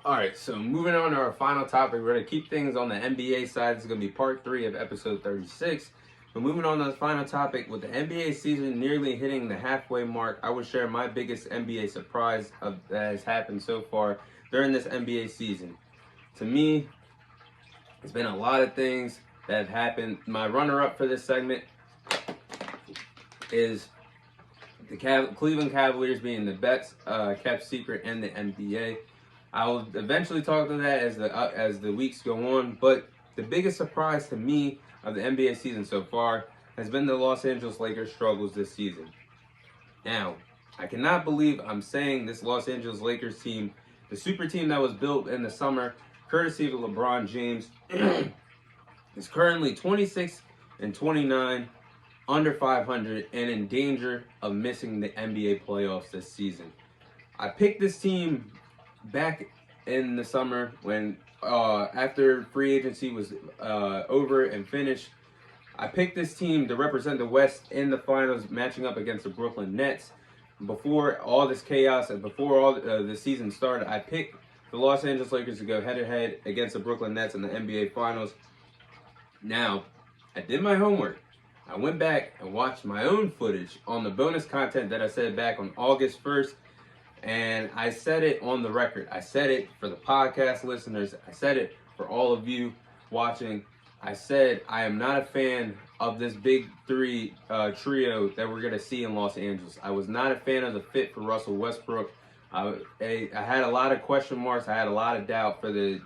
All right, so moving on to our final topic, we're going to keep things on the NBA side. This is going to be part 3 of episode 36. But moving on to the final topic, with the NBA season nearly hitting the halfway mark, I will share my biggest NBA surprise that has happened so far during this NBA season. To me, it's been a lot of things that have happened. My runner-up for this segment is the Cleveland Cavaliers being the best kept secret in the NBA. I will eventually talk to that as the weeks go on, but the biggest surprise to me of the NBA season so far has been the Los Angeles Lakers' struggles this season. Now, I cannot believe I'm saying this Los Angeles Lakers team, the super team that was built in the summer, courtesy of LeBron James, is currently 26-29, under 500, and in danger of missing the NBA playoffs this season. I picked this team back in the summer when after free agency was over and finished. I picked this team to represent the West in the finals, matching up against the Brooklyn Nets. Before all this chaos and before all the season started, I picked the Los Angeles Lakers to go head-to-head against the Brooklyn Nets in the NBA Finals. Now, I did my homework. I went back and watched my own footage on the bonus content that I said back on August 1st. And I said it on the record. I said it for the podcast listeners. I said it for all of you watching. I said I am not a fan of this big three trio that we're going to see in Los Angeles. I was not a fan of the fit for Russell Westbrook. I had a lot of question marks. I had a lot of doubt for the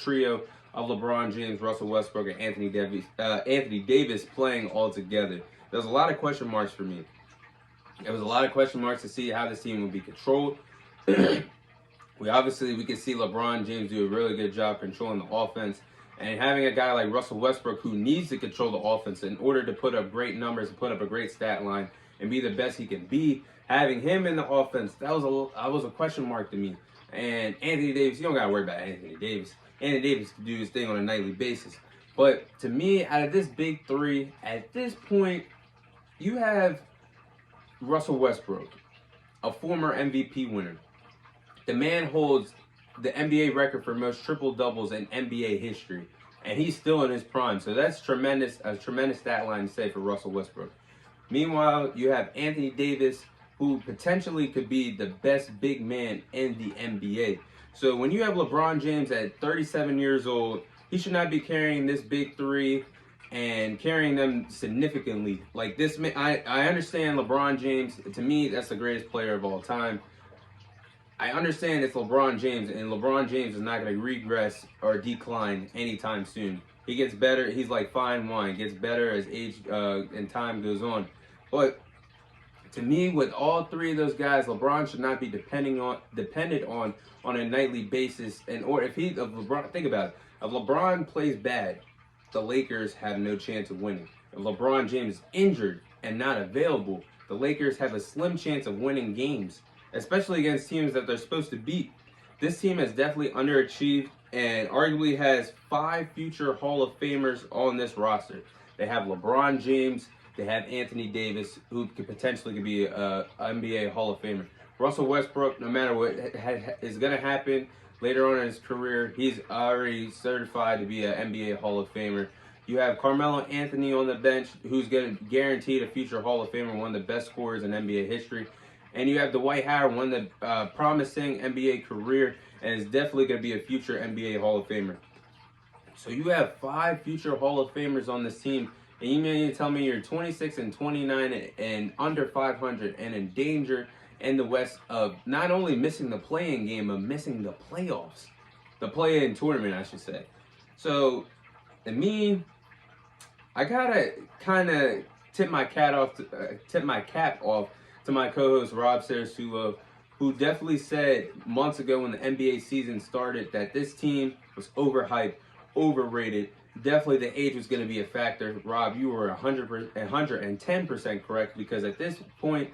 trio of LeBron James, Russell Westbrook, and Anthony Davis playing all together. There was a lot of question marks for me. There was a lot of question marks to see how this team would be controlled. We could see LeBron James do a really good job controlling the offense. And having a guy like Russell Westbrook who needs to control the offense in order to put up great numbers and put up a great stat line and be the best he can be, having him in the offense, that was a question mark to me. And Anthony Davis, you don't got to worry about Anthony Davis. Anthony Davis can do his thing on a nightly basis. But to me, out of this big three, at this point, you have Russell Westbrook, a former MVP winner. The man holds the NBA record for most triple doubles in NBA history, and he's still in his prime. So that's a tremendous stat line to say for Russell Westbrook. Meanwhile, you have Anthony Davis, who potentially could be the best big man in the NBA. So when you have LeBron James at 37 years old, he should not be carrying this big three and carrying them significantly. Like this, I understand LeBron James. To me, that's the greatest player of all time. I understand it's LeBron James, and LeBron James is not going to regress or decline anytime soon. He gets better. He's like fine wine, gets better as age and time goes on. But to me, with all three of those guys, LeBron should not be dependent on a nightly basis. Think about it. If LeBron plays bad, the Lakers have no chance of winning. If LeBron James is injured and not available, the Lakers have a slim chance of winning games, especially against teams that they're supposed to beat. This team has definitely underachieved and arguably has 5 future Hall of Famers on this roster. They have LeBron James, they have Anthony Davis, who could potentially be an NBA Hall of Famer. Russell Westbrook, no matter what is going to happen later on in his career, he's already certified to be an NBA Hall of Famer. You have Carmelo Anthony on the bench, who's going to guarantee a future Hall of Famer, one of the best scorers in NBA history. And you have Dwight Howard, one of the promising NBA career, and is definitely going to be a future NBA Hall of Famer. So you have 5 future Hall of Famers on this team, and you mean to tell me you're 26-29 and under 500 and in danger in the West of not only missing the play-in game, but missing the playoffs. The play-in tournament, I should say. So, to me, I gotta kind of tip my cap off to my co-host Rob Sarasulo, who definitely said months ago when the NBA season started that this team was overhyped, overrated. Definitely the age was going to be a factor. Rob, you were 110% correct, because at this point,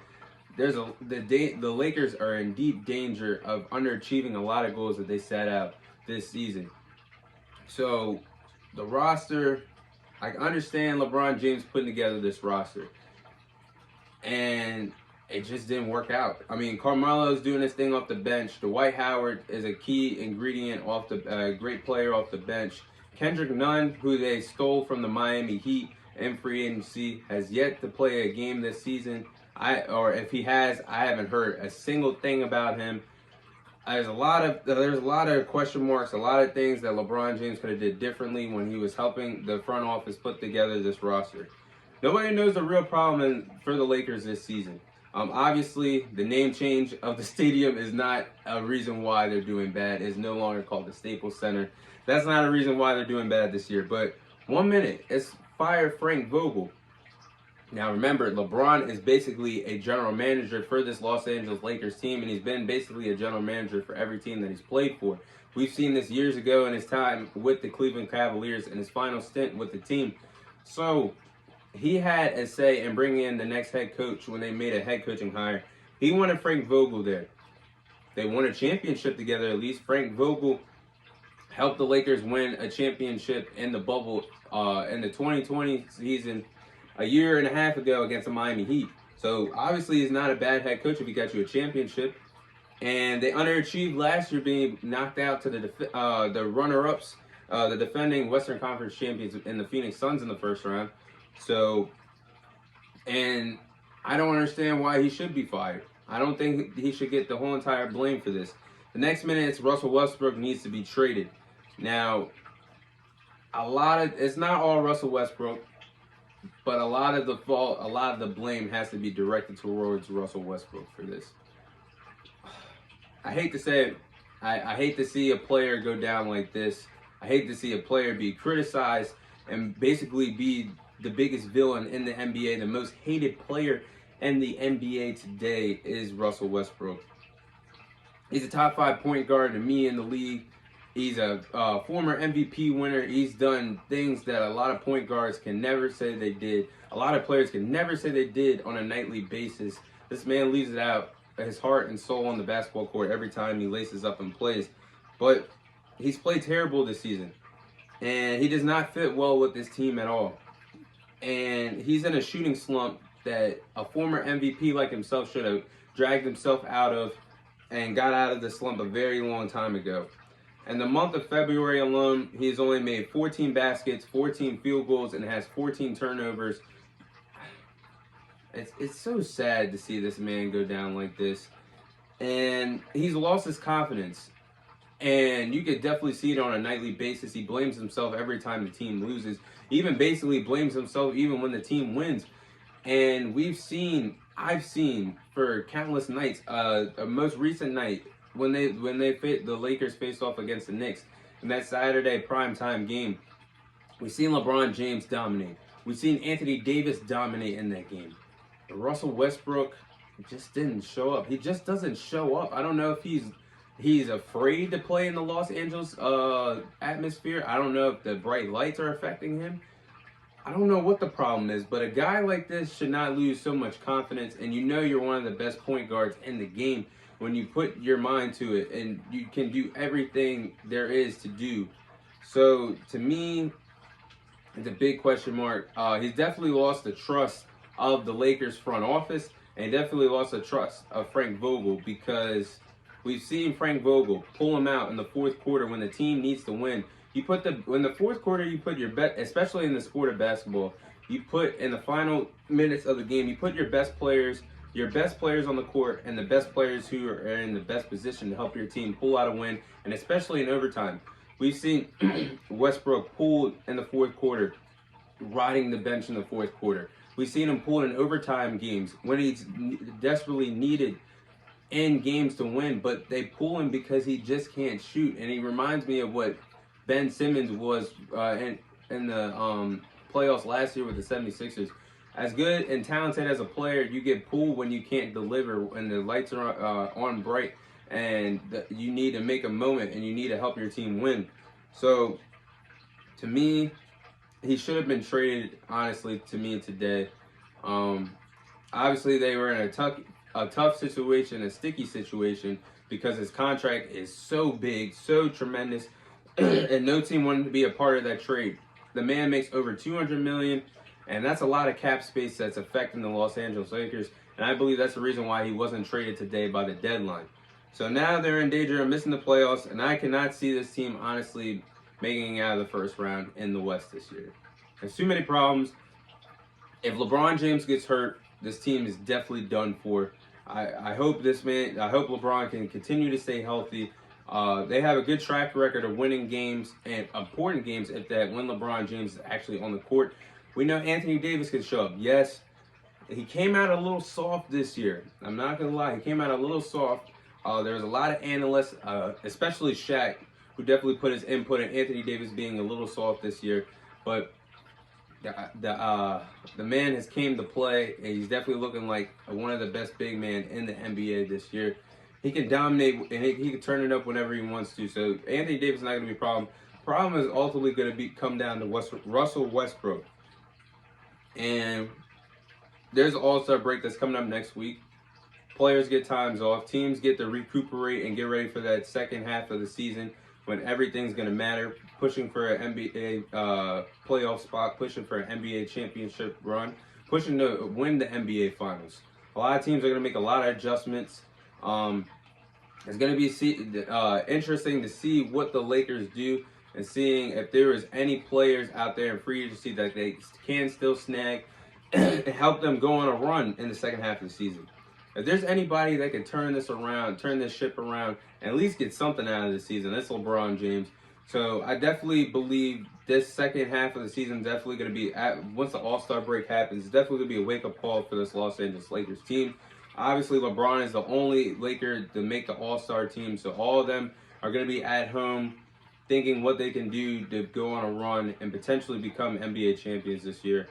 the Lakers are in deep danger of underachieving a lot of goals that they set out this season. So the roster, I understand LeBron James putting together this roster, and it just didn't work out. I mean, Carmelo's doing his thing off the bench. Dwight Howard is a key ingredient off the great player off the bench. Kendrick Nunn, who they stole from the Miami Heat in free agency, has yet to play a game this season. Or if he has, I haven't heard a single thing about him. There's a lot of question marks, a lot of things that LeBron James could have did differently when he was helping the front office put together this roster. Nobody knows the real problem for the Lakers this season. Obviously, the name change of the stadium is not a reason why they're doing bad. It's no longer called the Staples Center. That's not a reason why they're doing bad this year. But 1 minute, it's fire Frank Vogel. Now remember, LeBron is basically a general manager for this Los Angeles Lakers team, and he's been basically a general manager for every team that he's played for. We've seen this years ago in his time with the Cleveland Cavaliers and his final stint with the team. So he had a say in bringing in the next head coach when they made a head coaching hire. He wanted Frank Vogel there. They won a championship together at least. Frank Vogel helped the Lakers win a championship in the bubble in the 2020 season a year and a half ago against the Miami Heat. So obviously he's not a bad head coach if he got you a championship. And they underachieved last year, being knocked out to the runner-ups, the defending Western Conference champions in the Phoenix Suns in the first round. So, and I don't understand why he should be fired. I don't think he should get the whole entire blame for this. The next minute, it's Russell Westbrook needs to be traded. Now, it's not all Russell Westbrook. But a lot of the blame has to be directed towards Russell Westbrook for this. I hate to say it. I hate to see a player go down like this. I hate to see a player be criticized and basically be the biggest villain in the NBA. The most hated player in the NBA today is Russell Westbrook. He's a top 5 point guard to me in the league. He's a former MVP winner. He's done things that a lot of point guards can never say they did. A lot of players can never say they did on a nightly basis. This man leaves it out, his heart and soul on the basketball court every time he laces up and plays. But he's played terrible this season. And he does not fit well with this team at all. And he's in a shooting slump that a former MVP like himself should have dragged himself out of and got out of the slump a very long time ago. In the month of February alone, he's only made 14 baskets, 14 field goals, and has 14 turnovers. It's so sad to see this man go down like this. And he's lost his confidence. And you could definitely see it on a nightly basis. He blames himself every time the team loses. He even basically blames himself even when the team wins. And I've seen for countless nights, a most recent night, when the Lakers faced off against the Knicks in that Saturday primetime game, we've seen LeBron James dominate. We've seen Anthony Davis dominate in that game. But Russell Westbrook just didn't show up. He just doesn't show up. I don't know if he's afraid to play in the Los Angeles atmosphere. I don't know if the bright lights are affecting him. I don't know what the problem is, but a guy like this should not lose so much confidence, and you know you're one of the best point guards in the game when you put your mind to it and you can do everything there is to do. So to me, it's a big question mark. He's definitely lost the trust of the Lakers front office, and he definitely lost the trust of Frank Vogel, because we've seen Frank Vogel pull him out in the fourth quarter when the team needs to win. In the fourth quarter, you put your bet, especially in the sport of basketball, you put in the final minutes of the game, you put your best players on the court, and the best players who are in the best position to help your team pull out a win, and especially in overtime. We've seen Westbrook pull in the fourth quarter, riding the bench in the fourth quarter. We've seen him pull in overtime games when he's desperately needed in games to win, but they pull him because he just can't shoot. And he reminds me of what Ben Simmons was in the playoffs last year with the 76ers. As good and talented as a player, you get pulled when you can't deliver, when the lights are on bright, and you need to make a moment and you need to help your team win. So, to me, he should have been traded, honestly, to me today. Obviously, they were in a tough situation, a sticky situation, because his contract is so big, so tremendous, and no team wanted to be a part of that trade. The man makes over $200 million, and that's a lot of cap space that's affecting the Los Angeles Lakers. and I believe that's the reason why he wasn't traded today by the deadline. So now they're in danger of missing the playoffs, and I cannot see this team honestly making it out of the first round in the West this year. There's too many problems. If LeBron James gets hurt, this team is definitely done for. I hope LeBron can continue to stay healthy. They have a good track record of winning games and important games if that when LeBron James is actually on the court. We know Anthony Davis can show up. Yes, he came out a little soft this year. I'm not going to lie. He came out a little soft. There's a lot of analysts, especially Shaq, who definitely put his input in Anthony Davis being a little soft this year. But the man has came to play, and he's definitely looking like one of the best big men in the NBA this year. He can dominate, and he can turn it up whenever he wants to. So Anthony Davis is not going to be a problem. Problem is ultimately going to come down to Russell Westbrook. And there's an All-Star break that's coming up next week. Players get times off. Teams get to recuperate and get ready for that second half of the season when everything's going to matter. Pushing for an NBA playoff spot, pushing for an NBA championship run, pushing to win the NBA Finals. A lot of teams are going to make a lot of adjustments. It's going to be interesting to see what the Lakers do and seeing if there is any players out there in free agency that they can still snag and help them go on a run in the second half of the season. If there's anybody that can turn this around, turn this ship around, and at least get something out of the season, it's LeBron James. So I definitely believe this second half of the season is definitely going to be, once the All-Star break happens, it's definitely going to be a wake-up call for this Los Angeles Lakers team. Obviously, LeBron is the only Laker to make the All-Star team, so all of them are going to be at home thinking what they can do to go on a run and potentially become NBA champions this year.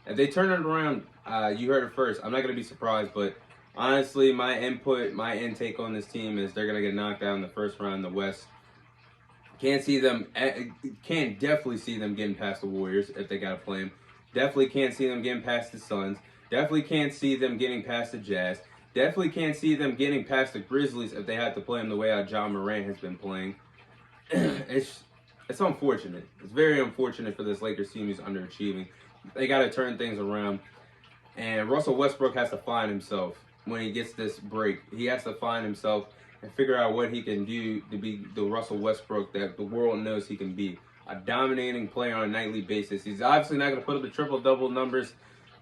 If they turn it around, you heard it first. I'm not going to be surprised, but honestly, my intake on this team is they're going to get knocked out in the first round in the West. Can't definitely see them getting past the Warriors if they got to play them. Definitely can't see them getting past the Suns. Definitely can't see them getting past the Jazz. Definitely can't see them getting past the Grizzlies if they have to play them the way how John Morant has been playing. It's unfortunate. It's very unfortunate for this Lakers team who's underachieving. They got to turn things around. And Russell Westbrook has to find himself when he gets this break. He has to find himself and figure out what he can do to be the Russell Westbrook that the world knows he can be. A dominating player on a nightly basis. He's obviously not going to put up the triple-double numbers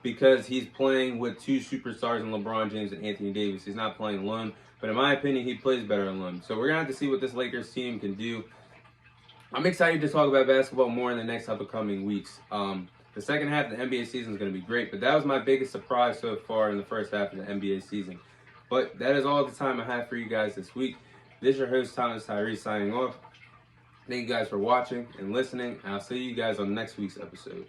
because he's playing with two superstars in LeBron James and Anthony Davis. He's not playing alone. But in my opinion, he plays better alone. So we're going to have to see what this Lakers team can do. I'm excited to talk about basketball more in the next upcoming weeks. The second half of the NBA season is going to be great, but that was my biggest surprise so far in the first half of the NBA season. But that is all the time I have for you guys this week. This is your host, Thomas Tyree, signing off. Thank you guys for watching and listening, and I'll see you guys on next week's episode.